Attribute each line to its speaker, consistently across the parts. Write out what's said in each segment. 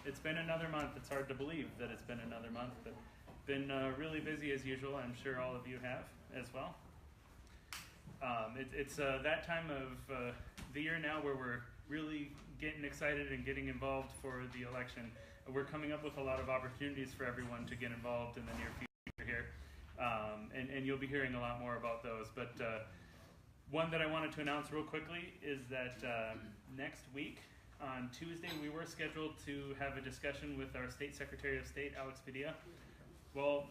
Speaker 1: It's been another month. It's hard to believe that it's been another month, but been really busy as usual. I'm sure all of you have as well. It's that time of the year now where we're really getting excited and getting involved for the election. We're coming up with a lot of opportunities for everyone to get involved in the near future here, and you'll be hearing a lot more about those. But one that I wanted to announce real quickly is that next week, on Tuesday, we were scheduled to have a discussion with our State Secretary of State, Alex Padilla. Well,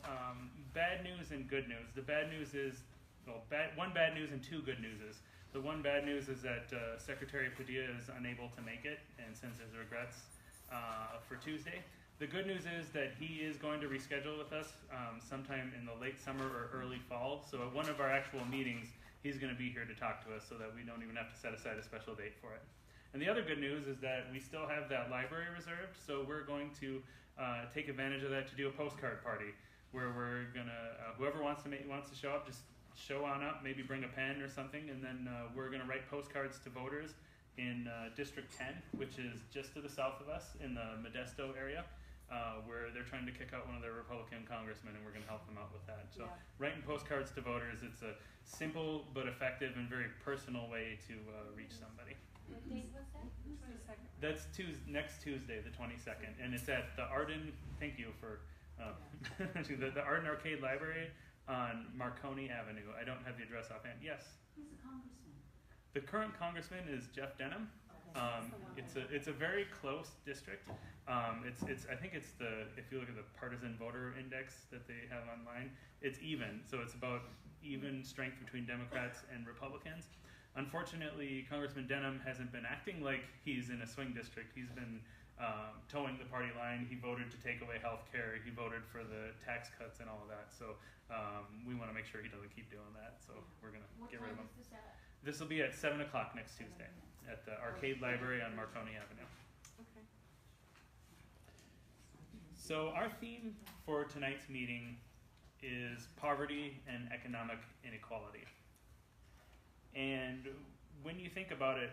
Speaker 1: bad news and good news. The bad news is, well, one bad news and two good newses. The one bad news is that Secretary Padilla is unable to make it and sends his regrets for Tuesday. The good news is that he is going to reschedule with us sometime in the late summer or early fall. So at one of our actual meetings, he's going to be here to talk to us so that we don't even have to set aside a special date for it. And the other good news is that we still have that library reserved, so we're going to take advantage of that to do a postcard party where we're gonna, whoever wants to show up, just show on up, maybe bring a pen or something, and then we're gonna write postcards to voters in District 10, which is just to the south of us in the Modesto area, where they're trying to kick out one of their Republican congressmen, and we're gonna help them out with that. So writing postcards to voters, it's a simple but effective and very personal way to reach somebody.
Speaker 2: What date was that? 22nd.
Speaker 1: That's next Tuesday, the 22nd, and it's at the Arden. Thank you for the Arden Arcade Library on Marconi Avenue. I don't have the address offhand. Yes.
Speaker 2: Who's the congressman?
Speaker 1: The current congressman is Jeff Denham. It's a very close district. It's I think it's if you look at the partisan voter index that they have online, it's even. So it's about even strength between Democrats and Republicans. Unfortunately, Congressman Denham hasn't been acting like he's in a swing district. He's been towing the party line. He voted to take away health care. He voted for the tax cuts and all of that. So we want to make sure he doesn't keep doing that. So we're going to get rid of him. This will be at 7 o'clock next Tuesday at the Arcade Library on Marconi Avenue.
Speaker 2: Okay.
Speaker 1: So our theme for tonight's meeting is poverty and economic inequality. And when you think about it,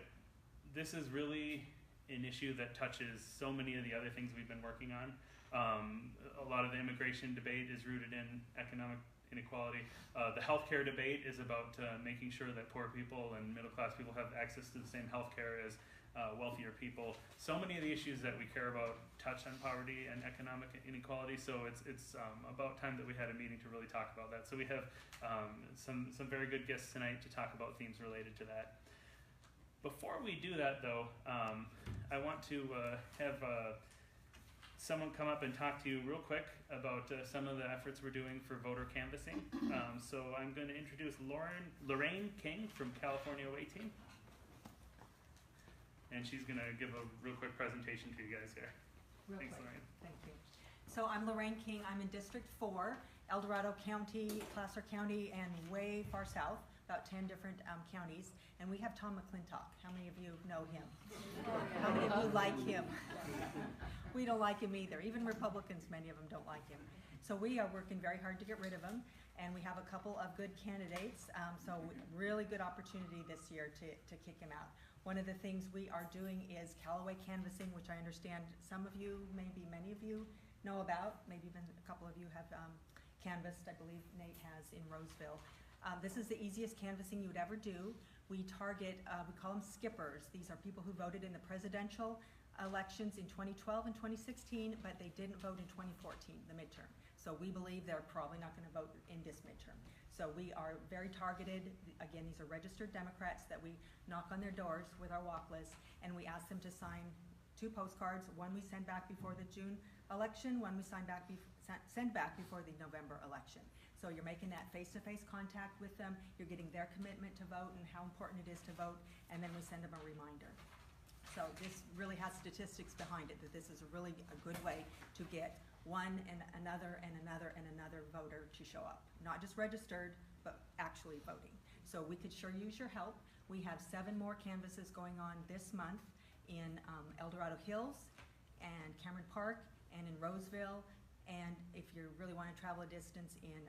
Speaker 1: this is really an issue that touches so many of the other things we've been working on. A lot of the immigration debate is rooted in economic inequality. The healthcare debate is about making sure that poor people and middle-class people have access to the same healthcare as wealthier people. So many of the issues that we care about touch on poverty and economic inequality, so it's about time that we had a meeting to really talk about that. So we have some very good guests tonight to talk about themes related to that. Before we do that, though, I want to have someone come up and talk to you real quick about some of the efforts we're doing for voter canvassing. So I'm going to introduce Lorraine King from California Away Team. And she's going to give a real quick presentation to you guys here. Thanks, Lorraine.
Speaker 3: Thank you. So I'm Lorraine King. I'm in District 4, El Dorado County, Placer County, and way far south, about 10 different counties. And we have Tom McClintock. How many of you know him? How many of you like him? We don't like him either. Even Republicans, many of them don't like him. So we are working very hard to get rid of him. And we have a couple of good candidates. So really good opportunity this year to kick him out. One of the things we are doing is Callaway canvassing, which I understand some of you, maybe many of you, know about. Maybe even a couple of you have canvassed. I believe Nate has in Roseville. This is the easiest canvassing you would ever do. We target, we call them skippers. These are people who voted in the presidential elections in 2012 and 2016, but they didn't vote in 2014, the midterm. So we believe they're probably not going to vote in this midterm. So we are very targeted. Again, these are registered Democrats that we knock on their doors with our walk list, and we ask them to sign 2 postcards. One we send back before the June election, one we send back before the November election. So you're making that face-to-face contact with them. You're getting their commitment to vote and how important it is to vote, and then we send them a reminder. So this really has statistics behind it, that this is really a good way to get one and another and another and another voter to show up. Not just registered, but actually voting. So we could sure use your help. We have 7 more canvasses going on this month in El Dorado Hills and Cameron Park and in Roseville, and if you really want to travel a distance, in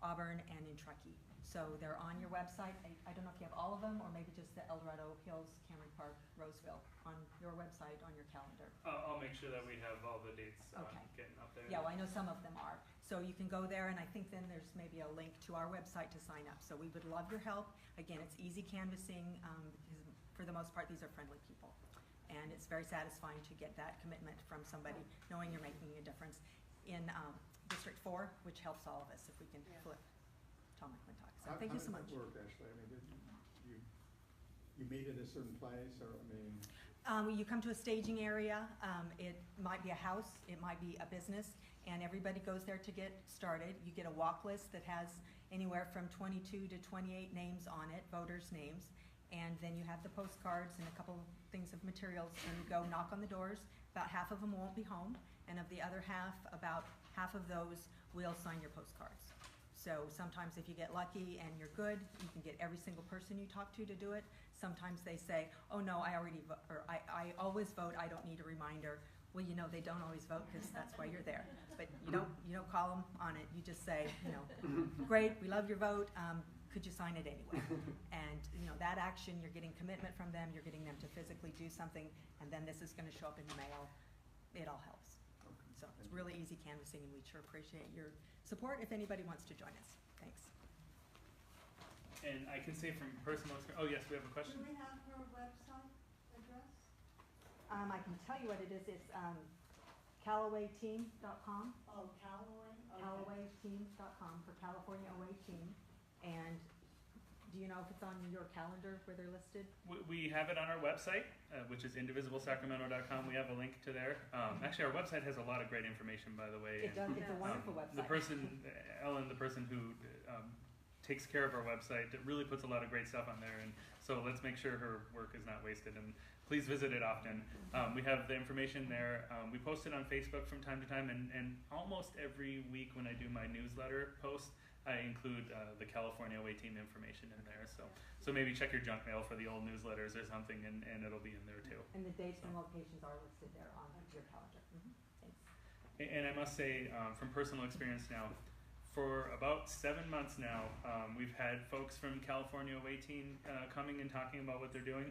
Speaker 3: Auburn and in Truckee. So they're on your website. I don't know if you have all of them, or maybe just the El Dorado Hills, Cameron Park, Roseville on your website, on your calendar.
Speaker 1: I'll make sure that we have all the dates
Speaker 3: Okay.
Speaker 1: getting up there.
Speaker 3: Yeah, well, I know some of them are. So you can go there, and I think then there's maybe a link to our website to sign up. So we would love your help. Again, it's easy canvassing, because for the most part, these are friendly people. And it's very satisfying to get that commitment from somebody, knowing you're making a difference in District 4, which helps all of us if we can flip Tom McClintock. So thank you so much.
Speaker 4: How does that work, Ashley? I mean, you meet at a certain place, or, I mean...
Speaker 3: You come to a staging area. It might be a house, it might be a business, and everybody goes there to get started. You get a walk list that has anywhere from 22 to 28 names on it, voters' names, and then you have the postcards and a couple things of materials, and you go knock on the doors. About half of them won't be home, and of the other half, about half of those will sign your postcards. So sometimes if you get lucky and you're good, you can get every single person you talk to do it. Sometimes they say, oh no, I always vote, I don't need a reminder. Well, you know, they don't always vote because that's why you're there. But you don't call them on it. You just say, you know, great, we love your vote, could you sign it anyway? And you know, that action, you're getting commitment from them, you're getting them to physically do something, and then this is gonna show up in the mail. It all helps. So it's really easy canvassing, and we sure appreciate your support if anybody wants to join us. Thanks.
Speaker 1: And I can say from personal experience, oh yes, we have a question.
Speaker 2: Do we have her website address?
Speaker 3: I can tell you what it is. It's CallawayTeam.com.
Speaker 2: Oh, Callaway? Okay.
Speaker 3: CallawayTeams.com for California OA Team. And do you know if it's on your calendar where they're listed?
Speaker 1: We have it on our website, which is indivisiblesacramento.com. We have a link to there. Actually, our website has a lot of great information, by the way.
Speaker 3: It does. It's a wonderful website.
Speaker 1: The person, Ellen, the person who takes care of our website, it really puts a lot of great stuff on there. And so let's make sure her work is not wasted. And please visit it often. We have the information there. We post it on Facebook from time to time. And almost every week when I do my newsletter post, I include the California OA Team information in there. So maybe check your junk mail for the old newsletters or something, and it'll be in there too.
Speaker 3: And the dates and locations are listed there on your calendar. Thanks.
Speaker 1: And I must say, from personal experience now, for about 7 months now, we've had folks from California OA Team coming and talking about what they're doing.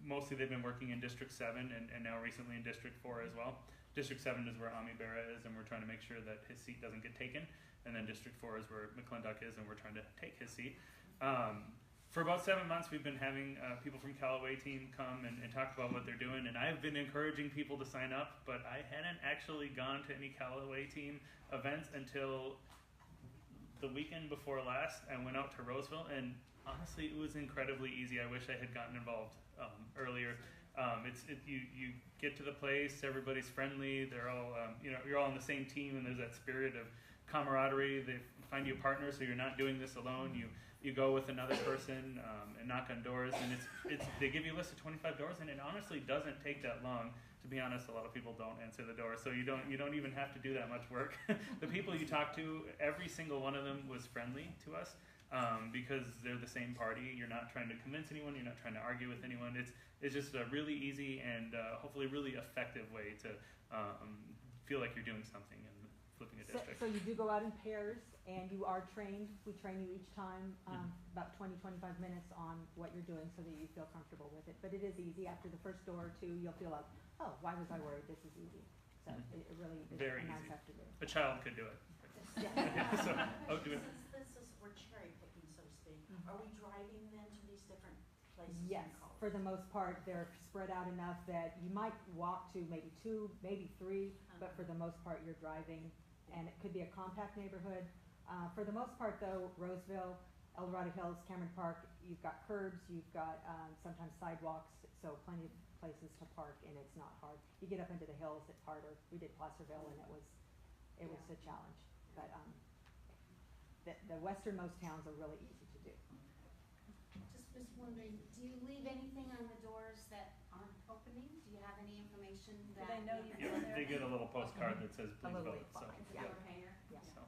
Speaker 1: Mostly they've been working in District 7 and now recently in District 4 as well. District 7 is where Ami Berra is, and we're trying to make sure that his seat doesn't get taken. And then District 4 is where McClintock is, and we're trying to take his seat. For about 7 months, we've been having people from Callaway Team come and talk about what they're doing, and I've been encouraging people to sign up, but I hadn't actually gone to any Callaway Team events until the weekend before last. I went out to Roseville, and honestly, it was incredibly easy. I wish I had gotten involved earlier. You get to the place, everybody's friendly, they're all, you're all on the same team, and there's that spirit of camaraderie. They find you a partner, so you're not doing this alone. You go with another person and knock on doors, and they give you a list of 25 doors, and it honestly doesn't take that long. To be honest, a lot of people don't answer the door, so you don't even have to do that much work. The people you talk to, every single one of them was friendly to us because they're the same party. You're not trying to convince anyone. You're not trying to argue with anyone. It's just a really easy and hopefully really effective way to feel like you're doing something and flipping a district.
Speaker 3: So you do go out in pairs, and you are trained. We train you each time about 20-25 minutes on what you're doing so that you feel comfortable with it. But it is easy. After the first door or two, you'll feel like, oh, why was I worried? This is easy. So it really is
Speaker 1: Very
Speaker 3: a nice
Speaker 1: easy.
Speaker 3: afternoon.
Speaker 1: A child could do it.
Speaker 3: Yeah.
Speaker 1: So, do it.
Speaker 2: We're cherry picking, so to speak. Are we driving then to these different places?
Speaker 3: Yes, for the most part, they're spread out enough that you might walk to maybe 2, maybe 3, but for the most part, you're driving, and it could be a compact neighborhood. For the most part, though, Roseville, El Dorado Hills, Cameron Park, you've got curbs, you've got sometimes sidewalks, so plenty of places to park, and it's not hard. You get up into the hills, it's harder. We did Placerville, and it was a challenge. But the westernmost towns are really easy to do.
Speaker 5: Just was wondering, do you leave anything on the doors that aren't opening? Do you have any information that?
Speaker 2: they know you
Speaker 1: Yeah, they get a little postcard that says please
Speaker 3: little
Speaker 1: vote. So,
Speaker 3: leaf box,
Speaker 5: Yeah.
Speaker 3: Yeah.
Speaker 1: so.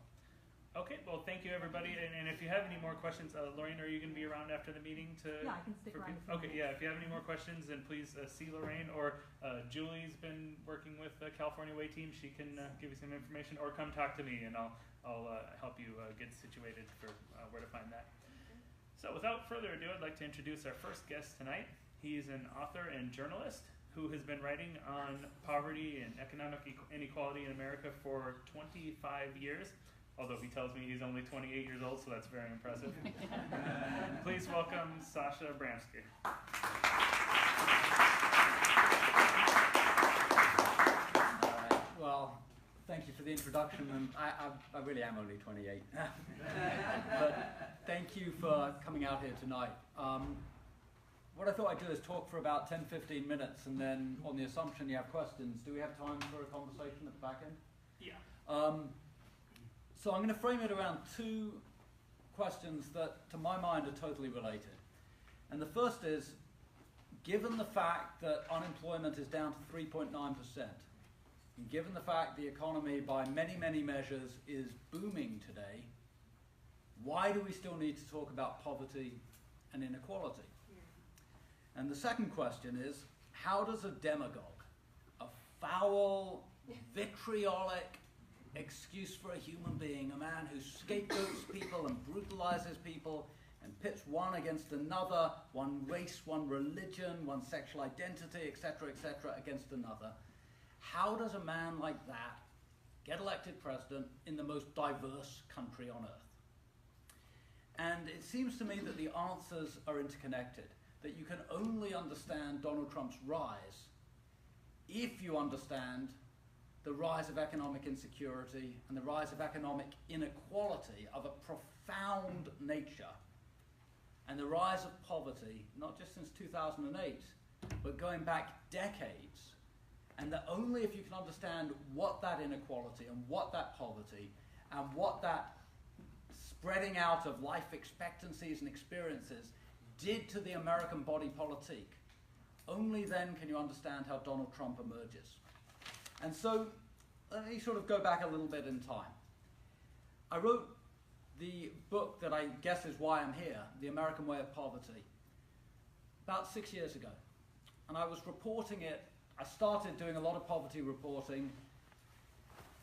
Speaker 1: Okay, well, thank you, everybody. And if you have any more questions, Lorraine, are you going to be around after the meeting to?
Speaker 3: Yeah, I can stick around.
Speaker 1: Okay, yeah. If you have any more questions, then please see Lorraine, or Julie's been working with the California Way Team. She can give you some information, or come talk to me, and I'll help you get situated for where to find that. So, without further ado, I'd like to introduce our first guest tonight. He's an author and journalist who has been writing on poverty and economic inequality in America for 25 years, although he tells me he's only 28 years old, so that's very impressive. Please welcome Sasha Abramsky.
Speaker 6: Well, thank you for the introduction, and I really am only 28. But thank you for coming out here tonight. What I thought I'd do is talk for about 10-15 minutes, and then on the assumption you have questions, do we have time for a conversation at the back end?
Speaker 1: Yeah.
Speaker 6: So I'm going to frame it around two questions that, to my mind, are totally related. And the first is, given the fact that unemployment is down to 3.9%, and given the fact the economy, by many, many measures, is booming today, why do we still need to talk about poverty and inequality? And the second question is, how does a demagogue, a foul, vitriolic excuse for a human being, a man who scapegoats people and brutalizes people and pits one against another, one race, one religion, one sexual identity, etc., against another, how does a man like that get elected president in the most diverse country on earth? And it seems to me that the answers are interconnected, that you can only understand Donald Trump's rise if you understand the rise of economic insecurity and the rise of economic inequality of a profound nature, and the rise of poverty, not just since 2008, but going back decades, and that only if you can understand what that inequality and what that poverty and what that spreading out of life expectancies and experiences did to the American body politic, only then can you understand how Donald Trump emerges. And so, let me sort of go back a little bit in time. I wrote the book that I guess is why I'm here, The American Way of Poverty, about 6 years ago. And I was reporting it, I started doing a lot of poverty reporting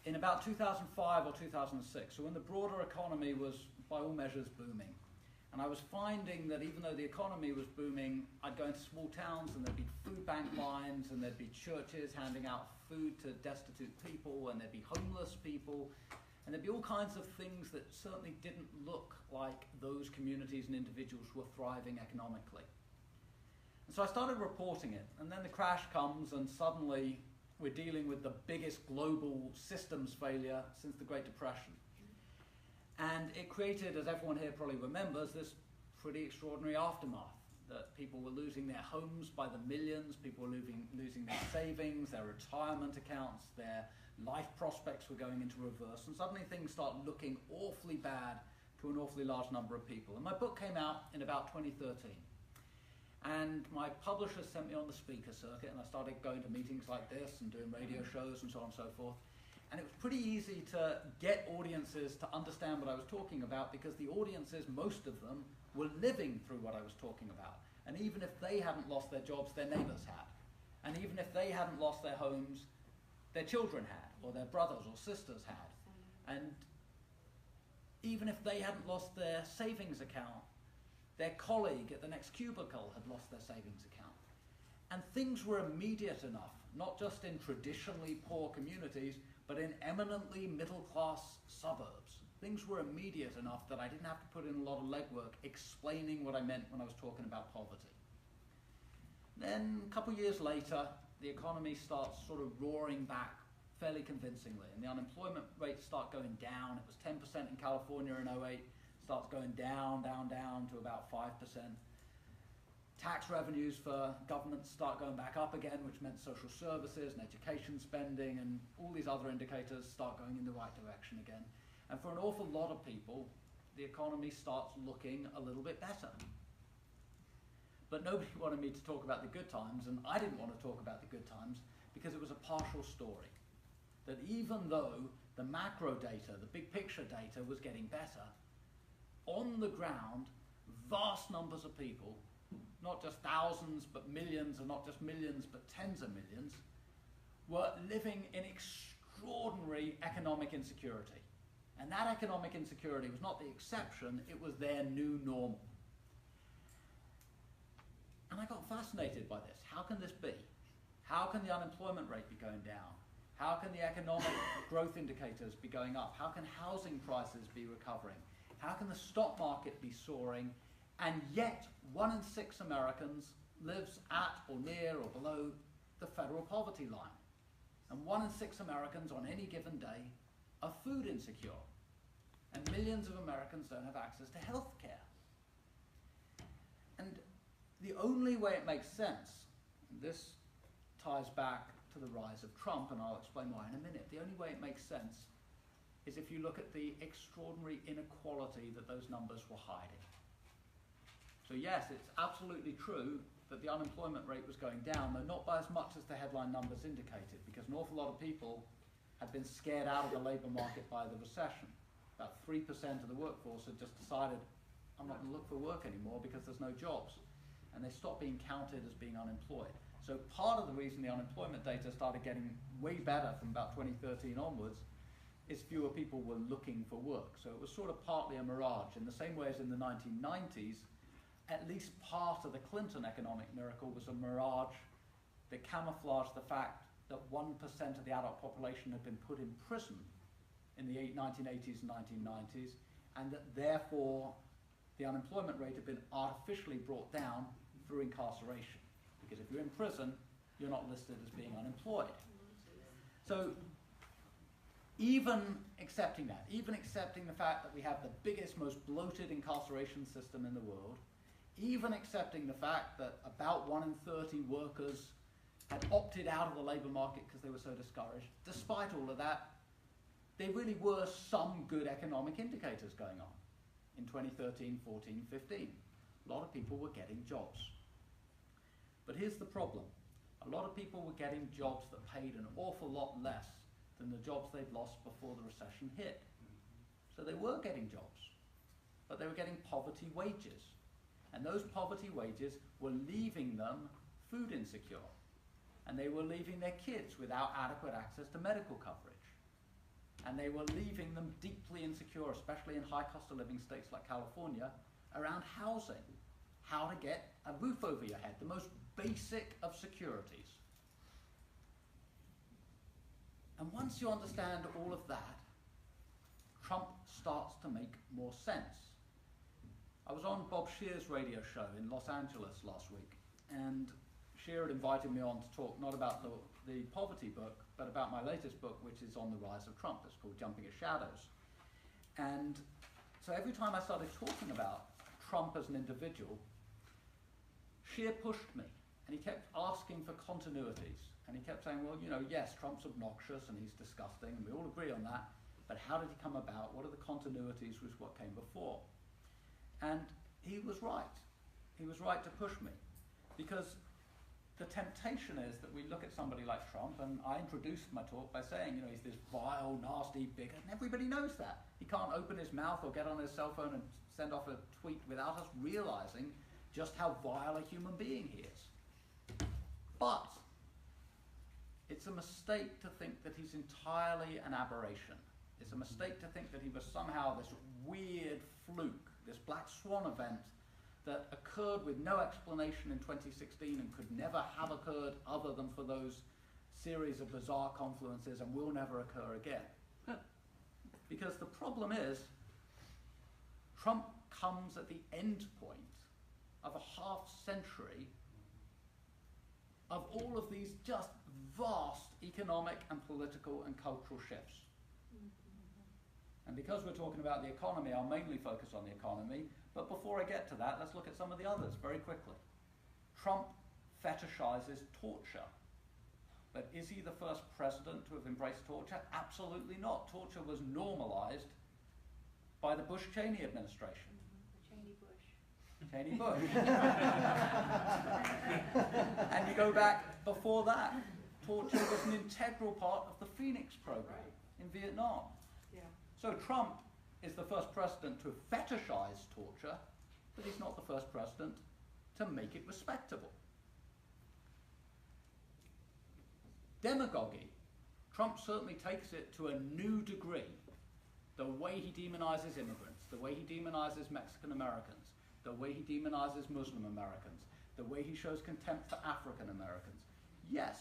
Speaker 6: in about 2005 or 2006, so when the broader economy was, by all measures, booming. And I was finding that even though the economy was booming, I'd go into small towns and there'd be food bank lines and there'd be churches handing out food to destitute people and there'd be homeless people and there'd be all kinds of things that certainly didn't look like those communities and individuals were thriving economically. And so I started reporting it, and then the crash comes and suddenly we're dealing with the biggest global systems failure since the Great Depression. And it created, as everyone here probably remembers, this pretty extraordinary aftermath, that people were losing their homes by the millions, people were losing their savings, their retirement accounts, their life prospects were going into reverse, and suddenly things start looking awfully bad to an awfully large number of people. And my book came out in about 2013. And my publisher sent me on the speaker circuit, and I started going to meetings like this and doing radio shows and so on and so forth. And it was pretty easy to get audiences to understand what I was talking about, because the audiences, most of them, were living through what I was talking about. And even if they hadn't lost their jobs, their neighbors had. And even if they hadn't lost their homes, their children had, or their brothers or sisters had. And even if they hadn't lost their savings account, their colleague at the next cubicle had lost their savings account. And things were immediate enough, not just in traditionally poor communities, but in eminently middle-class suburbs. Things were immediate enough that I didn't have to put in a lot of legwork explaining what I meant when I was talking about poverty. Then, a couple of years later, the economy starts sort of roaring back fairly convincingly, and the unemployment rates start going down. It was 10% in California in 2008, starts going down to about 5%. Tax revenues for governments start going back up again, which meant social services and education spending and all these other indicators start going in the right direction again. And for an awful lot of people, the economy starts looking a little bit better. But nobody wanted me to talk about the good times, and I didn't want to talk about the good times because it was a partial story. That even though the macro data, the big picture data was getting better, on the ground, vast numbers of people, not just thousands but millions, and not just millions but tens of millions, were living in extraordinary economic insecurity. And that economic insecurity was not the exception, it was their new normal. And I got fascinated by this. How can this be? How can the unemployment rate be going down? How can the economic growth indicators be going up? How can housing prices be recovering? How can the stock market be soaring? And yet, 1 in 6 Americans lives at or near or below the federal poverty line. And 1 in 6 Americans on any given day are food insecure. And millions of Americans don't have access to health care. And the only way it makes sense, and this ties back to the rise of Trump, and I'll explain why in a minute, the only way it makes sense is if you look at the extraordinary inequality that those numbers were hiding. So yes, it's absolutely true that the unemployment rate was going down, though not by as much as the headline numbers indicated, because an awful lot of people had been scared out of the labour market by the recession. About 3% of the workforce had just decided, I'm not going to look for work anymore because there's no jobs. And they stopped being counted as being unemployed. So part of the reason the unemployment data started getting way better from about 2013 onwards is fewer people were looking for work. So it was sort of partly a mirage. In the same way as in the 1990s, at least part of the Clinton economic miracle was a mirage that camouflaged the fact that 1% of the adult population had been put in prison in the 1980s and 1990s, and that therefore the unemployment rate had been artificially brought down through incarceration. Because if you're in prison, you're not listed as being unemployed. So even accepting that, even accepting the fact that we have the biggest, most bloated incarceration system in the world, even accepting the fact that about 1 in 30 workers had opted out of the labour market because they were so discouraged, despite all of that, there really were some good economic indicators going on in 2013, 14, 15. A lot of people were getting jobs. But here's the problem. A lot of people were getting jobs that paid an awful lot less than the jobs they'd lost before the recession hit. So they were getting jobs, but they were getting poverty wages. And those poverty wages were leaving them food insecure. And they were leaving their kids without adequate access to medical coverage. And they were leaving them deeply insecure, especially in high cost of living states like California, around housing. How to get a roof over your head, the most basic of securities. And once you understand all of that, Trump starts to make more sense. I was on Bob Scheer's radio show in Los Angeles last week, and Scheer had invited me on to talk not about the poverty book, but about my latest book, which is on the rise of Trump. It's called Jumping at Shadows. And so every time I started talking about Trump as an individual, Scheer pushed me, and he kept asking for continuities. And he kept saying, well, you know, yes, Trump's obnoxious and he's disgusting, and we all agree on that, but how did he come about? What are the continuities with what came before? And he was right. He was right to push me, because the temptation is that we look at somebody like Trump, and I introduced my talk by saying, you know, he's this vile, nasty bigot, and everybody knows that. He can't open his mouth or get on his cell phone and send off a tweet without us realizing just how vile a human being he is. But it's a mistake to think that he's entirely an aberration. It's a mistake to think that he was somehow this weird fluke, this black swan event that occurred with no explanation in 2016 and could never have occurred other than for those series of bizarre confluences and will never occur again. Because the problem is, Trump comes at the end point of a half century of all of these just vast economic and political and cultural shifts. And because we're talking about the economy, I'll mainly focus on the economy. But before I get to that, let's look at some of the others very quickly. Trump fetishizes torture. But is he the first president to have embraced torture? Absolutely not. Torture was normalized by the Bush-Cheney administration. Cheney Bush. And you go back before that, torture was an integral part of the Phoenix program in Vietnam.
Speaker 2: Yeah.
Speaker 6: So Trump is the first president to fetishize torture, but he's not the first president to make it respectable. Demagoguery. Trump certainly takes it to a new degree. The way he demonizes immigrants, the way he demonizes Mexican Americans, the way he demonizes Muslim Americans, the way he shows contempt for African Americans. Yes,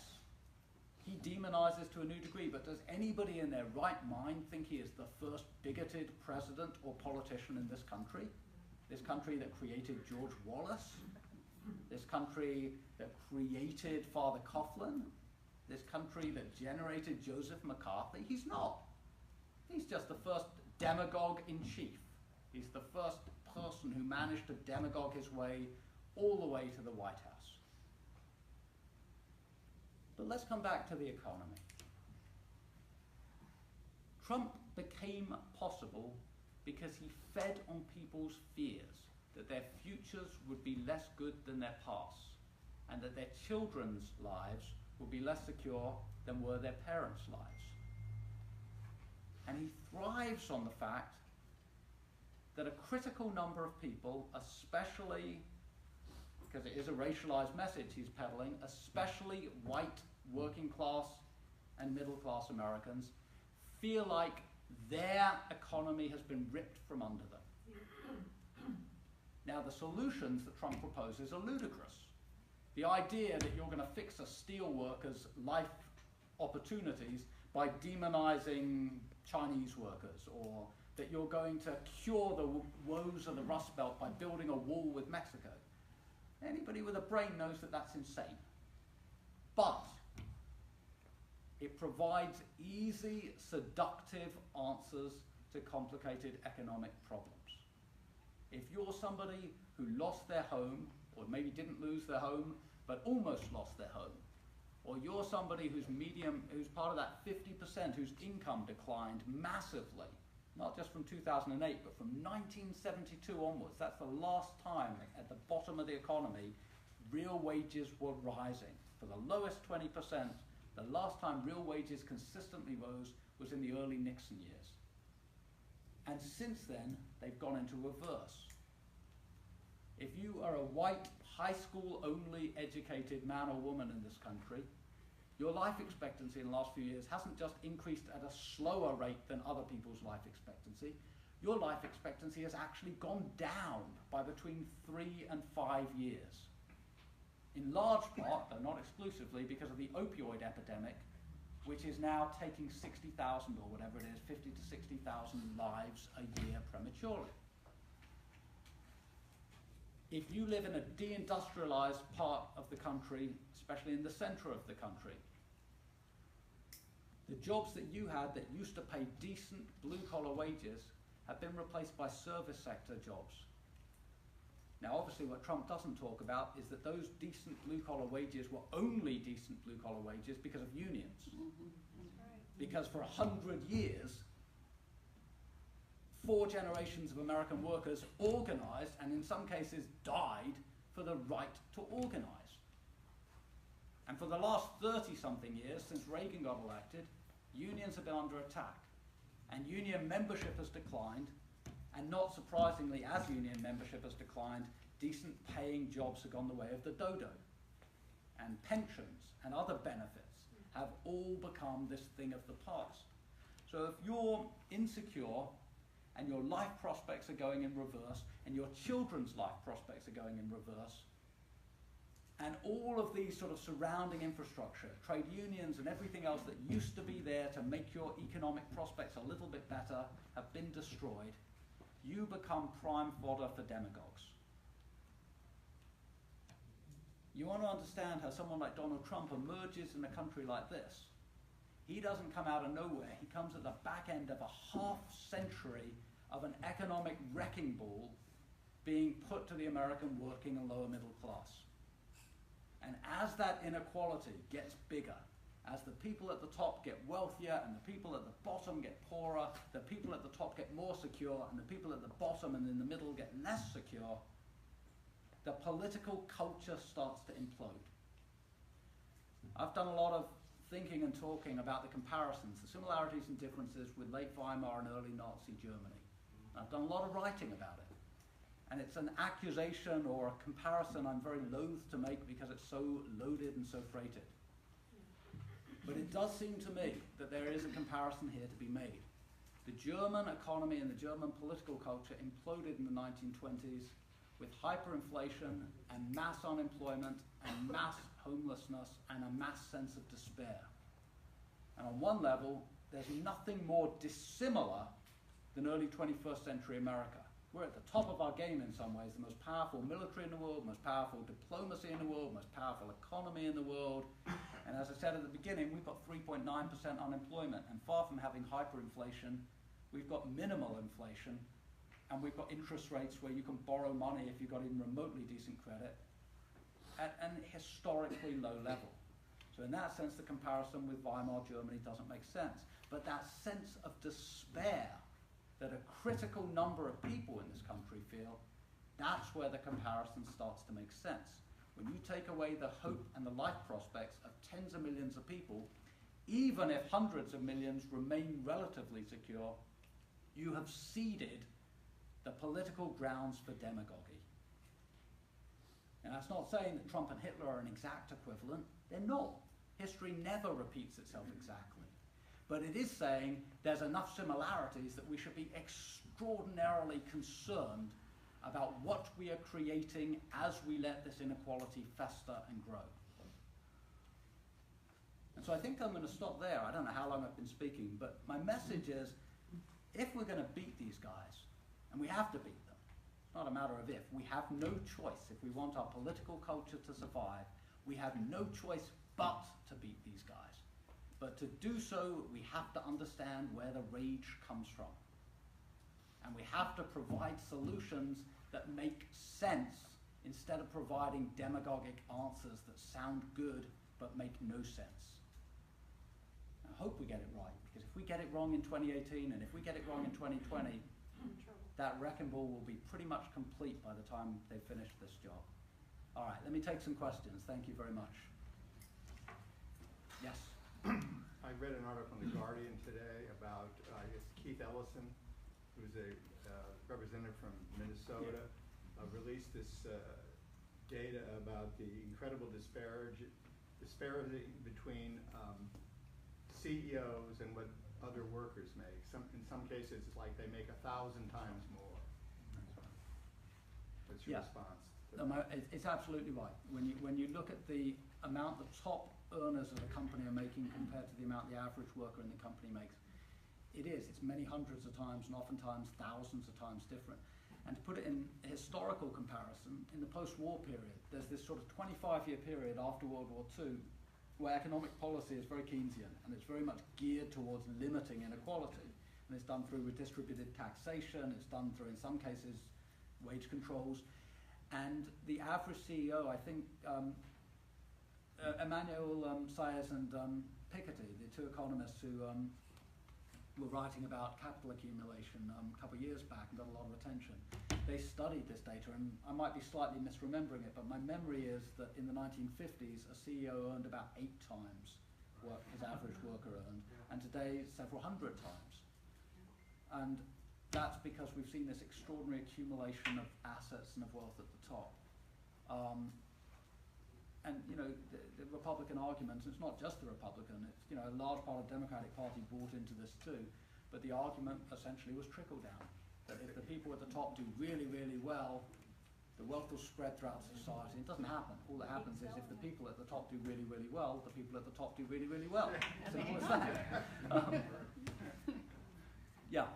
Speaker 6: he demonizes to a new degree, but does anybody in their right mind think he is the first bigoted president or politician in this country? This country that created George Wallace? This country that created Father Coughlin? This country that generated Joseph McCarthy? He's not. He's just the first demagogue in chief. He's the first person who managed to demagogue his way all the way to the White House. But let's come back to the economy. Trump became possible because he fed on people's fears that their futures would be less good than their pasts, and that their children's lives would be less secure than were their parents' lives. And he thrives on the fact that a critical number of people, especially, because it is a racialized message he's peddling, especially white working class and middle class Americans, feel like their economy has been ripped from under them. Now, the solutions that Trump proposes are ludicrous. The idea that you're going to fix a steel worker's life opportunities by demonizing Chinese workers, or that you're going to cure the woes of the Rust Belt by building a wall with Mexico. Anybody with a brain knows that that's insane. But it provides easy, seductive answers to complicated economic problems. If you're somebody who lost their home, or maybe didn't lose their home, but almost lost their home, or you're somebody who's part of that 50% whose income declined massively, not just from 2008, but from 1972 onwards, that's the last time at the bottom of the economy, real wages were rising. For the lowest 20%, the last time real wages consistently rose was in the early Nixon years. And since then, they've gone into reverse. If you are a white, high school only educated man or woman in this country, your life expectancy in the last few years hasn't just increased at a slower rate than other people's life expectancy. Your life expectancy has actually gone down by between 3 and 5 years. In large part, though not exclusively, because of the opioid epidemic, which is now taking 60,000 or whatever it is, 50 to 60,000 lives a year prematurely. If you live in a deindustrialized part of the country, especially in the center of the country, the jobs that you had that used to pay decent blue-collar wages have been replaced by service sector jobs. Now, obviously, what Trump doesn't talk about is that those decent blue-collar wages were only decent blue-collar wages because of unions. Because for 100 years, 4 generations of American workers organized, and in some cases died, for the right to organize. And for the last 30-something years, since Reagan got elected, unions have been under attack. And union membership has declined, and not surprisingly, as union membership has declined, decent paying jobs have gone the way of the dodo. And pensions and other benefits have all become this thing of the past. So if you're insecure, and your life prospects are going in reverse, and your children's life prospects are going in reverse, and all of these sort of surrounding infrastructure, trade unions and everything else that used to be there to make your economic prospects a little bit better have been destroyed, you become prime fodder for demagogues. You want to understand how someone like Donald Trump emerges in a country like this. He doesn't come out of nowhere. He comes at the back end of a half-century of an economic wrecking ball being put to the American working and lower middle class. And as that inequality gets bigger, as the people at the top get wealthier and the people at the bottom get poorer, the people at the top get more secure and the people at the bottom and in the middle get less secure, the political culture starts to implode. I've done a lot of thinking and talking about the comparisons, the similarities and differences with late Weimar and early Nazi Germany. I've done a lot of writing about it. And it's an accusation or a comparison I'm very loath to make because it's so loaded and so freighted. But it does seem to me that there is a comparison here to be made. The German economy and the German political culture imploded in the 1920s with hyperinflation and mass unemployment and mass homelessness and a mass sense of despair. on one level, there's nothing more dissimilar than early 21st century America. We're at the top of our game in some ways, the most powerful military in the world, most powerful diplomacy in the world, most powerful economy in the world. And as I said at the beginning, we've got 3.9% unemployment, and far from having hyperinflation, we've got minimal inflation, and we've got interest rates where you can borrow money if you've got even remotely decent credit at an historically low level. So in that sense, the comparison with Weimar Germany doesn't make sense. But that sense of despair that a critical number of people in this country feel, that's where the comparison starts to make sense. When you take away the hope and the life prospects of tens of millions of people, even if hundreds of millions remain relatively secure, you have ceded the political grounds for demagogy. And that's not saying that Trump and Hitler are an exact equivalent. They're not. History never repeats itself exactly. But it is saying there's enough similarities that we should be extraordinarily concerned about what we are creating as we let this inequality fester and grow. And so I think I'm going to stop there. I don't know how long I've been speaking, but my message is, if we're going to beat these guys, and we have to beat them, it's not a matter of if, we have no choice. If we want our political culture to survive, we have no choice but to beat these guys. But to do so, we have to understand where the rage comes from. And we have to provide solutions that make sense instead of providing demagogic answers that sound good but make no sense. I hope we get it right, because if we get it wrong in 2018 and if we get it wrong in 2020, that wrecking ball will be pretty much complete by the time they've finished this job. All right, let me take some questions. Thank you very much. Yes?
Speaker 4: I read an article in The Guardian today about, it's Keith Ellison, who's a representative from Minnesota, released this data about the incredible disparity between CEOs and what other workers make. In some cases, it's like they make 1,000 times more. What's your response to that?
Speaker 6: It's absolutely right. When you look at the amount the top earners of a company are making compared to the amount the average worker in the company makes, it's many hundreds of times and oftentimes thousands of times different. And to put it in a historical comparison, in the post-war period, there's this sort of 25-year period after World War II where economic policy is very Keynesian and it's very much geared towards limiting inequality. And it's done through redistributed taxation, it's done through, in some cases, wage controls. And the average CEO, I think, Emmanuel Saez and Piketty, the two economists who were writing about capital accumulation a couple of years back and got a lot of attention, they studied this data, and I might be slightly misremembering it, but my memory is that in the 1950s, a CEO earned about 8 times what his average worker earned, and today several hundred times. And that's because we've seen this extraordinary accumulation of assets and of wealth at the top. And the Republican argument, it's not just the Republican, it's a large part of the Democratic Party bought into this too, but the argument essentially was trickle down. That if the people at the top do really, really well, the wealth will spread throughout society. It doesn't happen. All that happens is if the people at the top do really, really well, the people at the top do really, really well. Simple as that. Yeah.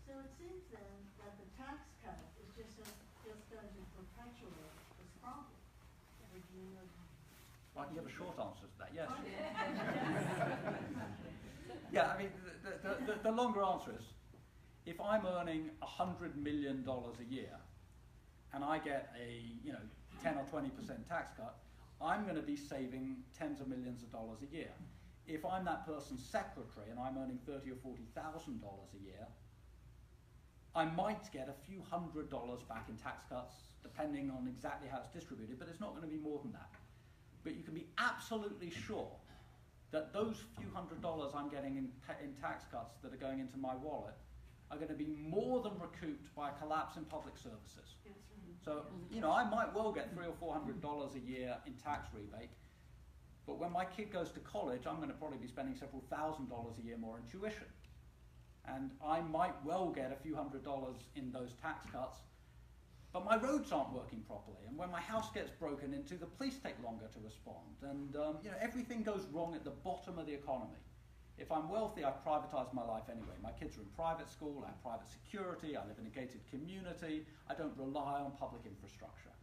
Speaker 2: So it seems then that the tax cut is just going to perpetuate this problem. Or do you know?
Speaker 6: Well, I can give a short answer to that, yes. Yeah, I mean, the longer answer is, if I'm earning $100 million a year, and I get a 10 or 20% tax cut, I'm going to be saving tens of millions of dollars a year. If I'm that person's secretary and I'm earning $30,000 or $40,000 a year, I might get a few $100s back in tax cuts, depending on exactly how it's distributed, but it's not going to be more than that. But you can be absolutely sure that those few $100s I'm getting in tax cuts that are going into my wallet are going to be more than recouped by a collapse in public services. So, I might well get $300 or $400 a year in tax rebate, but when my kid goes to college, I'm going to probably be spending several $1,000s a year more in tuition. And I might well get a few $100s in those tax cuts, but my roads aren't working properly, and when my house gets broken into, the police take longer to respond, and everything goes wrong at the bottom of the economy. If I'm wealthy, I've privatized my life anyway. My kids are in private school, I have private security, I live in a gated community, I don't rely on public infrastructure.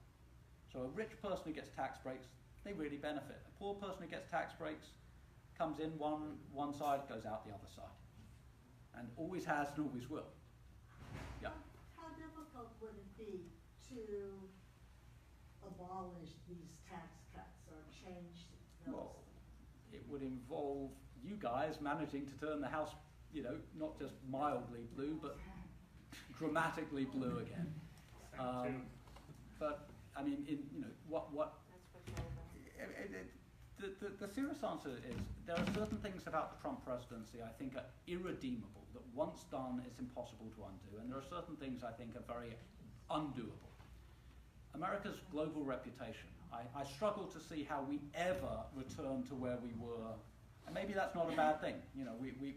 Speaker 6: So a rich person who gets tax breaks, they really benefit. A poor person who gets tax breaks comes in one side, goes out the other side. And always has and always will. Yeah.
Speaker 2: How difficult would it be to abolish these tax cuts or change those?
Speaker 6: Well, it would involve you guys managing to turn the House, not just mildly blue, but dramatically blue again. But I mean, the serious answer is there are certain things about the Trump presidency I think are irredeemable, that once done it's impossible to undo, and there are certain things I think are very undoable. America's global reputation, I struggle to see how we ever return to where we were. And maybe that's not a bad thing.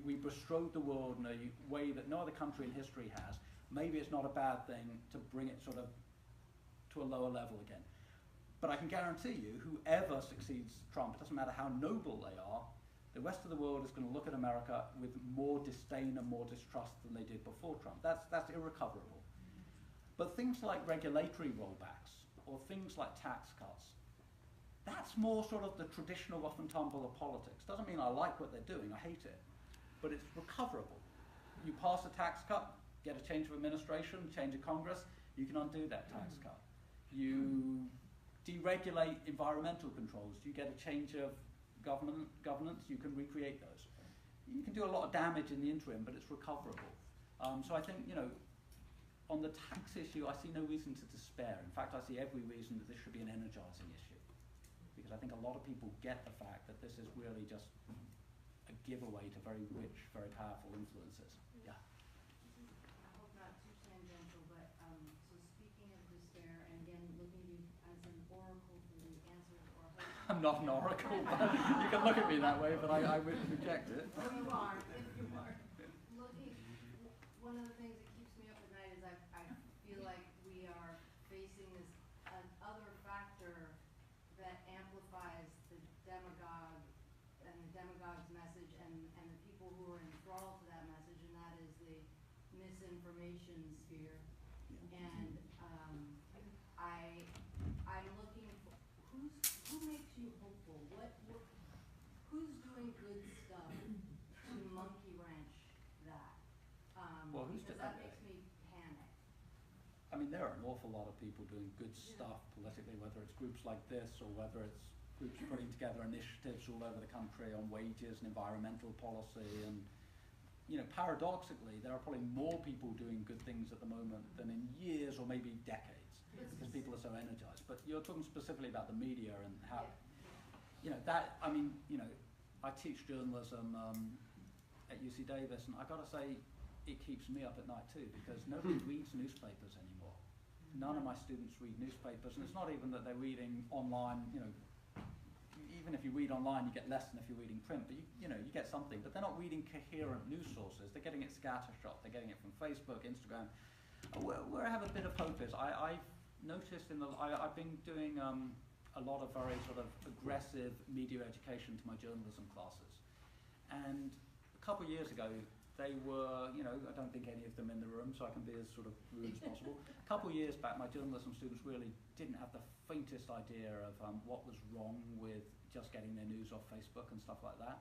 Speaker 6: We bestrode the world in a way that no other country in history has. Maybe it's not a bad thing to bring it sort of to a lower level again. But I can guarantee you, whoever succeeds Trump, it doesn't matter how noble they are, the rest of the world is going to look at America with more disdain and more distrust than they did before Trump. That's irrecoverable. But things like regulatory rollbacks or things like tax cuts, that's more sort of the traditional rough and tumble of politics. Doesn't mean I like what they're doing, I hate it, but it's recoverable. You pass a tax cut, get a change of administration, change of Congress, you can undo that tax cut. You deregulate environmental controls, you get a change of governance, you can recreate those. You can do a lot of damage in the interim, but it's recoverable. So I think, on the tax issue, I see no reason to despair. In fact, I see every reason that this should be an energizing issue. Because I think a lot of people get the fact that this is really just a giveaway to very rich, very powerful influences. Yeah.
Speaker 7: I hope not too tangential, but so speaking of despair, and again looking at you as an oracle for the answers or hope.
Speaker 6: I'm not an oracle, but you can look at me that way, but I would reject it.
Speaker 7: If you are, looking, one of the things that keeps me up at night is I feel like we are facing this other factor that amplifies the demagogue and the demagogue's message and the people who are enthralled to that message, and that is the misinformation sphere. And I'm looking for who makes you hopeful? Who's doing good stuff to monkey wrench that?
Speaker 6: Well, who's
Speaker 7: because that makes me panic.
Speaker 6: I mean, there are an awful lot of people doing good stuff politically, whether it's groups like this or whether it's groups putting together initiatives all over the country on wages and environmental policy. And, paradoxically, there are probably more people doing good things at the moment than in years or maybe decades, because people are so energized. But you're talking specifically about the media and how, I teach journalism at UC Davis, and I've got to say, it keeps me up at night too, because nobody reads newspapers anymore. None of my students read newspapers, and it's not even that they're reading online, even if you read online, you get less than if you're reading print, but you get something, but they're not reading coherent news sources. They're getting it scattershot, they're getting it from Facebook, Instagram. Where I have a bit of hope is, I've noticed I've been doing a lot of very sort of aggressive media education to my journalism classes. And a couple of years ago, they were, I don't think any of them in the room, so I can be as sort of rude as possible. A couple of years back, my journalism students really didn't have the faintest idea of what was wrong with just getting their news off Facebook and stuff like that.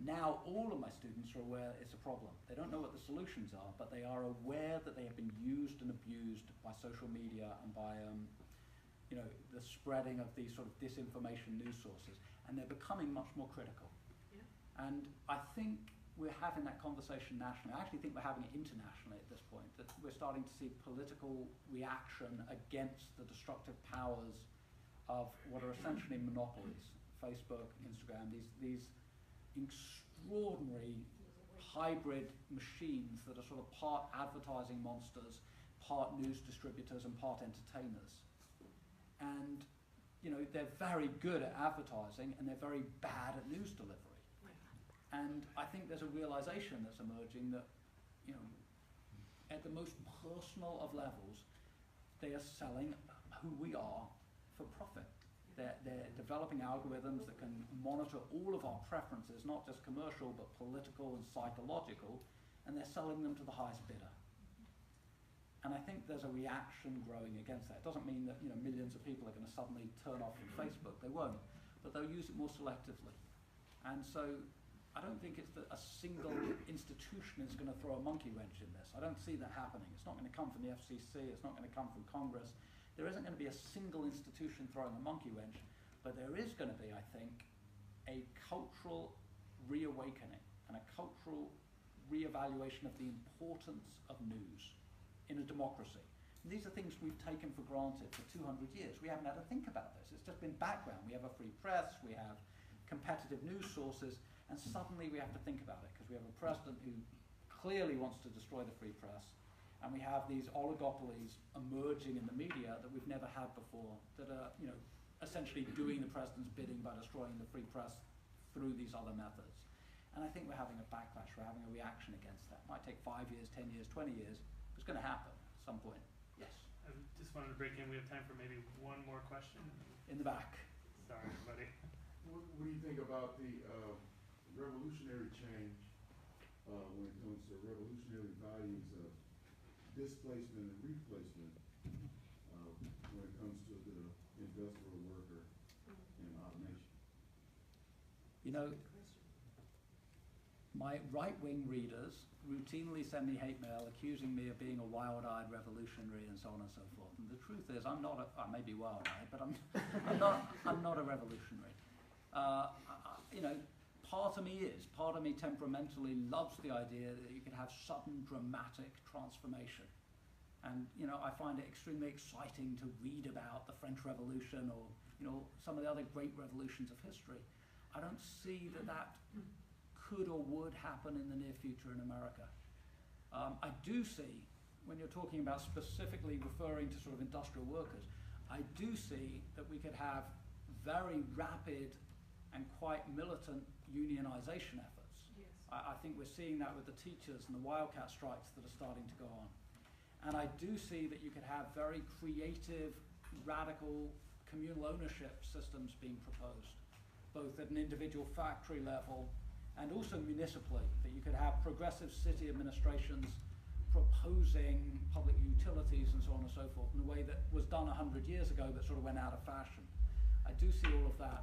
Speaker 6: Now all of my students are aware it's a problem. They don't know what the solutions are, but they are aware that they have been used and abused by social media and by the spreading of these sort of disinformation news sources, and they're becoming much more critical. Yeah. And I think we're having that conversation nationally. I actually think we're having it internationally at this point, that we're starting to see political reaction against the destructive powers of what are essentially monopolies, Facebook, Instagram, these extraordinary hybrid machines that are sort of part advertising monsters, part news distributors and part entertainers. And they're very good at advertising and they're very bad at news delivery. And I think there's a realization that's emerging that, at the most personal of levels, they are selling who we are for profit. They're developing algorithms that can monitor all of our preferences, not just commercial, but political and psychological, and they're selling them to the highest bidder. And I think there's a reaction growing against that. It doesn't mean that millions of people are going to suddenly turn off from Facebook. They won't, but they'll use it more selectively. And so I don't think it's that a single institution is going to throw a monkey wrench in this. I don't see that happening. It's not going to come from the FCC. It's not going to come from Congress. There isn't going to be a single institution throwing a monkey wrench, but there is going to be, I think, a cultural reawakening and a cultural reevaluation of the importance of news in a democracy. And these are things we've taken for granted for 200 years. We haven't had to think about this. It's just been background. We have a free press, we have competitive news sources, and suddenly we have to think about it because we have a president who clearly wants to destroy the free press. And we have these oligopolies emerging in the media that we've never had before, that are, essentially doing the president's bidding by destroying the free press through these other methods. And I think we're having a backlash, we're having a reaction against that. It might take 5 years, 10 years, 20 years, but it's going to happen at some point. Yes?
Speaker 1: I just wanted to break in. We have time for maybe one more question.
Speaker 6: In the back.
Speaker 1: Sorry, buddy.
Speaker 8: What do you think about the revolutionary change when it comes to revolutionary values of displacement and replacement when it comes to the industrial worker and automation?
Speaker 6: My right-wing readers routinely send me hate mail accusing me of being a wild-eyed revolutionary and so on and so forth. And the truth is, I may be wild-eyed, but I'm not a revolutionary. Part of me temperamentally loves the idea that you could have sudden dramatic transformation. And, I find it extremely exciting to read about the French Revolution or, some of the other great revolutions of history. I don't see that could or would happen in the near future in America. I do see, when you're talking about specifically referring to sort of industrial workers, I do see that we could have very rapid and quite militant unionization efforts.
Speaker 3: Yes.
Speaker 6: I think we're seeing that with the teachers and the wildcat strikes that are starting to go on. And I do see that you could have very creative, radical communal ownership systems being proposed, both at an individual factory level and also municipally, that you could have progressive city administrations proposing public utilities and so on and so forth in a way that was done 100 years ago but sort of went out of fashion. I do see all of that.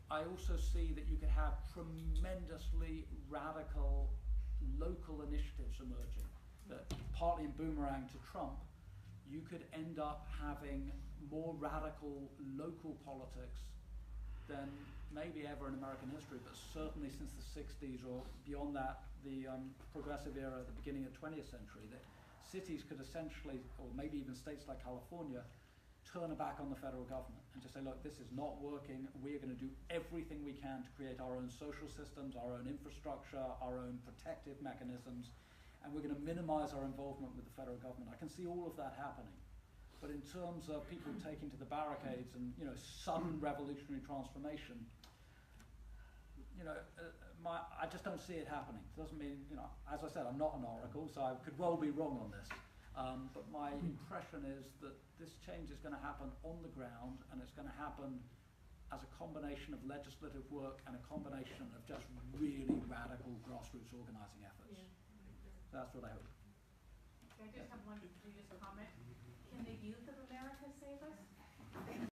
Speaker 6: I also see that you could have tremendously radical local initiatives emerging, that partly in boomerang to Trump, you could end up having more radical local politics than maybe ever in American history, but certainly since the 60s or beyond that, the progressive era at the beginning of the 20th century, that cities could essentially, or maybe even states like California, turn a back on the federal government and just say, look, this is not working. We are going to do everything we can to create our own social systems, our own infrastructure, our own protective mechanisms, and we're going to minimize our involvement with the federal government. I can see all of that happening. But in terms of people taking to the barricades and, sudden revolutionary transformation, I just don't see it happening. It doesn't mean, as I said, I'm not an oracle, so I could well be wrong on this. But my impression is that this change is going to happen on the ground, and it's going to happen as a combination of legislative work and a combination of just really radical grassroots organizing efforts.
Speaker 3: Yeah.
Speaker 6: That's what I hope.
Speaker 9: Can I just have one previous comment? Can the youth of America save us?